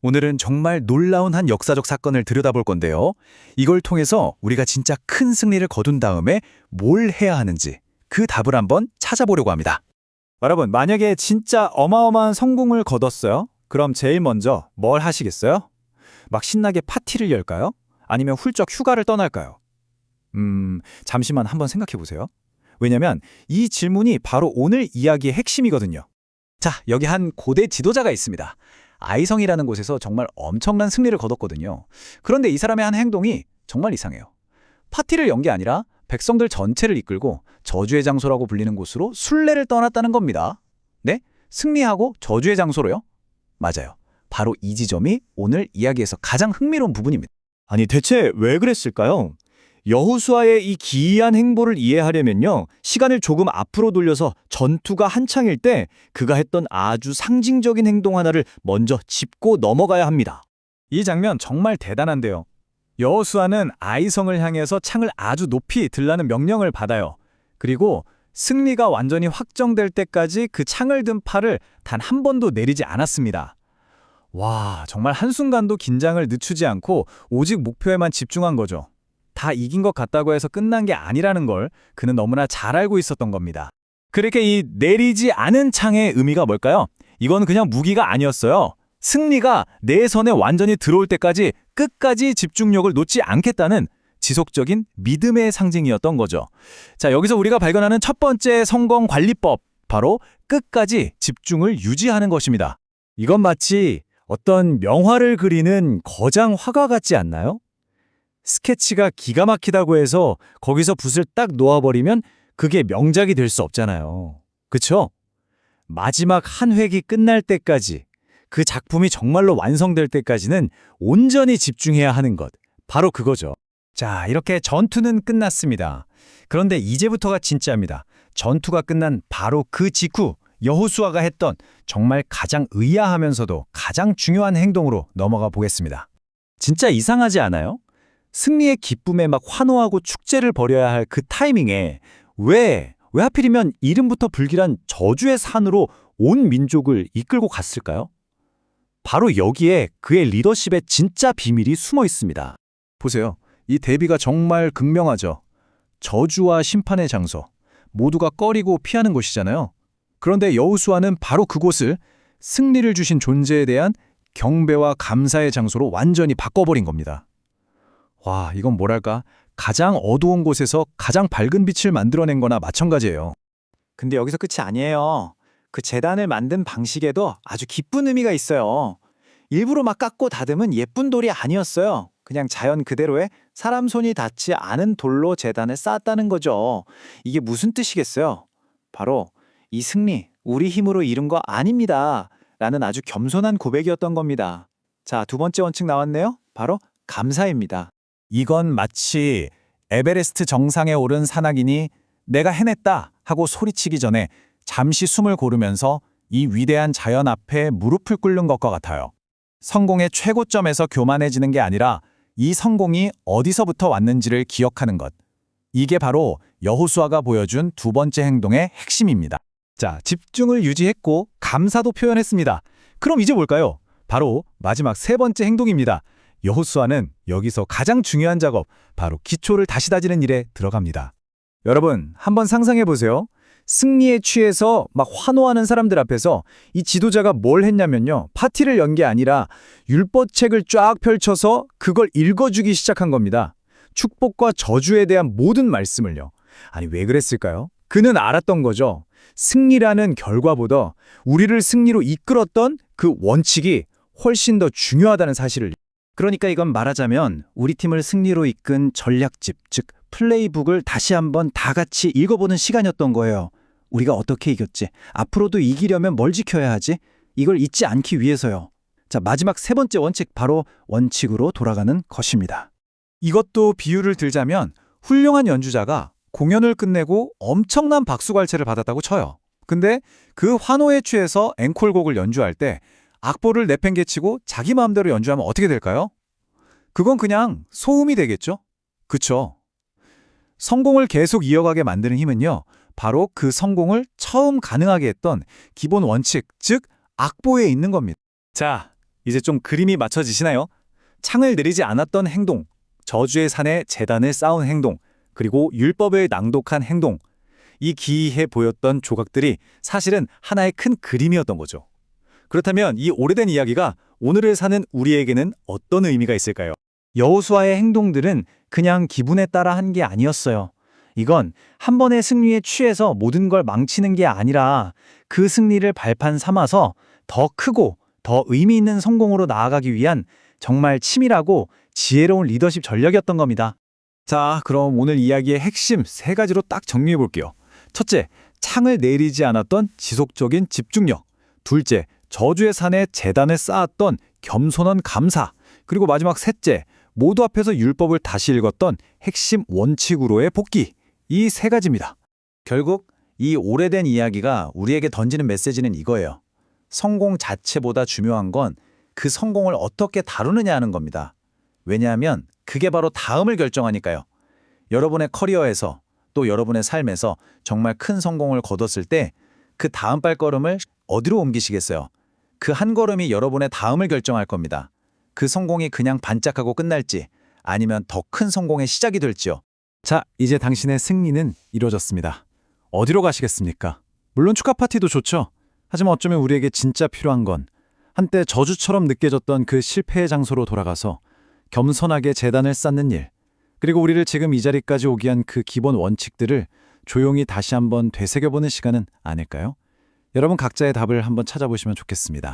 오늘은 정말 놀라운 한 역사적 사건을 들여다볼 건데요. 이걸 통해서 우리가 진짜 큰 승리를 거둔 다음에 뭘 해야 하는지 그 답을 한번 찾아보려고 합니다. 여러분, 만약에 진짜 어마어마한 성공을 거뒀어요? 그럼 제일 먼저 뭘 하시겠어요? 막 신나게 파티를 열까요? 아니면 훌쩍 휴가를 떠날까요? 잠시만 한번 생각해 보세요. 왜냐면 이 질문이 바로 오늘 이야기의 핵심이거든요. 자, 여기 한 고대 지도자가 있습니다. 아이성이라는 곳에서 정말 엄청난 승리를 거뒀거든요. 그런데 이 사람의 한 행동이 정말 이상해요. 파티를 연 게 아니라 백성들 전체를 이끌고 저주의 장소라고 불리는 곳으로 순례를 떠났다는 겁니다. 네? 승리하고 저주의 장소로요? 맞아요. 바로 이 지점이 오늘 이야기에서 가장 흥미로운 부분입니다. 아니, 대체 왜 그랬을까요? 여호수아의 이 기이한 행보를 이해하려면요, 시간을 조금 앞으로 돌려서 전투가 한창일 때 그가 했던 아주 상징적인 행동 하나를 먼저 짚고 넘어가야 합니다. 이 장면 정말 대단한데요. 여호수아는 아이성을 향해서 창을 아주 높이 들라는 명령을 받아요. 그리고 승리가 완전히 확정될 때까지 그 창을 든 팔을 단 한 번도 내리지 않았습니다. 와, 정말 한순간도 긴장을 늦추지 않고 오직 목표에만 집중한 거죠. 다 이긴 것 같다고 해서 끝난 게 아니라는 걸 그는 너무나 잘 알고 있었던 겁니다. 그렇게 이 내리지 않은 창의 의미가 뭘까요? 이건 그냥 무기가 아니었어요. 승리가 내 손에 완전히 들어올 때까지 끝까지 집중력을 놓지 않겠다는 지속적인 믿음의 상징이었던 거죠. 자, 여기서 우리가 발견하는 첫 번째 성공 관리법, 바로 끝까지 집중을 유지하는 것입니다. 이건 마치 어떤 명화를 그리는 거장 화가 같지 않나요? 스케치가 기가 막히다고 해서 거기서 붓을 딱 놓아버리면 그게 명작이 될 수 없잖아요. 그쵸? 마지막 한 획이 끝날 때까지, 그 작품이 정말로 완성될 때까지는 온전히 집중해야 하는 것, 바로 그거죠. 자, 이렇게 전투는 끝났습니다. 그런데 이제부터가 진짜입니다. 전투가 끝난 바로 그 직후 여호수아가 했던 정말 가장 의아하면서도 가장 중요한 행동으로 넘어가 보겠습니다. 진짜 이상하지 않아요? 승리의 기쁨에 막 환호하고 축제를 벌여야 할 그 타이밍에 왜 하필이면 이름부터 불길한 저주의 산으로 온 민족을 이끌고 갔을까요? 바로 여기에 그의 리더십의 진짜 비밀이 숨어 있습니다. 보세요. 이 대비가 정말 극명하죠. 저주와 심판의 장소, 모두가 꺼리고 피하는 곳이잖아요. 그런데 여호수아는 바로 그곳을 승리를 주신 존재에 대한 경배와 감사의 장소로 완전히 바꿔버린 겁니다. 와, 이건 뭐랄까, 가장 어두운 곳에서 가장 밝은 빛을 만들어낸 거나 마찬가지예요. 근데 여기서 끝이 아니에요. 그 제단을 만든 방식에도 아주 깊은 의미가 있어요. 일부러 막 깎고 다듬은 예쁜 돌이 아니었어요. 그냥 자연 그대로의 사람 손이 닿지 않은 돌로 제단을 쌓았다는 거죠. 이게 무슨 뜻이겠어요? 바로 이 승리, 우리 힘으로 이룬 거 아닙니다. 라는 아주 겸손한 고백이었던 겁니다. 자, 두 번째 원칙 나왔네요. 바로 감사입니다. 이건 마치 에베레스트 정상에 오른 산악인이 내가 해냈다 하고 소리치기 전에 잠시 숨을 고르면서 이 위대한 자연 앞에 무릎을 꿇는 것과 같아요. 성공의 최고점에서 교만해지는 게 아니라 이 성공이 어디서부터 왔는지를 기억하는 것. 이게 바로 여호수아가 보여준 두 번째 행동의 핵심입니다. 자, 집중을 유지했고 감사도 표현했습니다. 그럼 이제 뭘까요? 바로 마지막 세 번째 행동입니다. 여호수아는 여기서 가장 중요한 작업, 바로 기초를 다시 다지는 일에 들어갑니다. 여러분, 한번 상상해 보세요. 승리에 취해서 막 환호하는 사람들 앞에서 이 지도자가 뭘 했냐면요, 파티를 연 게 아니라 율법책을 쫙 펼쳐서 그걸 읽어주기 시작한 겁니다. 축복과 저주에 대한 모든 말씀을요. 아니, 왜 그랬을까요? 그는 알았던 거죠. 승리라는 결과보다 우리를 승리로 이끌었던 그 원칙이 훨씬 더 중요하다는 사실을. 그러니까 이건 말하자면 우리 팀을 승리로 이끈 전략집, 즉 플레이북을 다시 한번 다 같이 읽어보는 시간이었던 거예요. 우리가 어떻게 이겼지? 앞으로도 이기려면 뭘 지켜야 하지? 이걸 잊지 않기 위해서요. 자, 마지막 세 번째 원칙, 바로 원칙으로 돌아가는 것입니다. 이것도 비유를 들자면 훌륭한 연주자가 공연을 끝내고 엄청난 박수갈채를 받았다고 쳐요. 근데 그 환호에 취해서 앵콜곡을 연주할 때 악보를 내팽개치고 자기 마음대로 연주하면 어떻게 될까요? 그건 그냥 소음이 되겠죠? 그쵸? 성공을 계속 이어가게 만드는 힘은요, 바로 그 성공을 처음 가능하게 했던 기본 원칙, 즉 악보에 있는 겁니다. 자, 이제 좀 그림이 맞춰지시나요? 창을 내리지 않았던 행동, 저주의 산에 제단을 쌓은 행동, 그리고 율법을 낭독한 행동. 이 기이해 보였던 조각들이 사실은 하나의 큰 그림이었던 거죠. 그렇다면 이 오래된 이야기가 오늘을 사는 우리에게는 어떤 의미가 있을까요? 여호수아의 행동들은 그냥 기분에 따라 한 게 아니었어요. 이건 한 번의 승리에 취해서 모든 걸 망치는 게 아니라 그 승리를 발판 삼아서 더 크고 더 의미 있는 성공으로 나아가기 위한 정말 치밀하고 지혜로운 리더십 전략이었던 겁니다. 자, 그럼 오늘 이야기의 핵심 세 가지로 딱 정리해 볼게요. 첫째, 창을 내리지 않았던 지속적인 집중력. 둘째, 저주의 산에 제단을 쌓았던 겸손한 감사. 그리고 마지막 셋째, 모두 앞에서 율법을 다시 읽었던 핵심 원칙으로의 복귀. 이 세 가지입니다. 결국 이 오래된 이야기가 우리에게 던지는 메시지는 이거예요. 성공 자체보다 중요한 건 그 성공을 어떻게 다루느냐 하는 겁니다. 왜냐하면 그게 바로 다음을 결정하니까요. 여러분의 커리어에서 또 여러분의 삶에서 정말 큰 성공을 거뒀을 때 그 다음 발걸음을 어디로 옮기시겠어요? 그 한 걸음이 여러분의 다음을 결정할 겁니다. 그 성공이 그냥 반짝하고 끝날지 아니면 더 큰 성공의 시작이 될지요. 자, 이제 당신의 승리는 이루어졌습니다. 어디로 가시겠습니까? 물론 축하 파티도 좋죠. 하지만 어쩌면 우리에게 진짜 필요한 건 한때 저주처럼 느껴졌던 그 실패의 장소로 돌아가서 겸손하게 제단을 쌓는 일, 그리고 우리를 지금 이 자리까지 오게 한 그 기본 원칙들을 조용히 다시 한번 되새겨보는 시간은 아닐까요? 여러분 각자의 답을 한번 찾아보시면 좋겠습니다.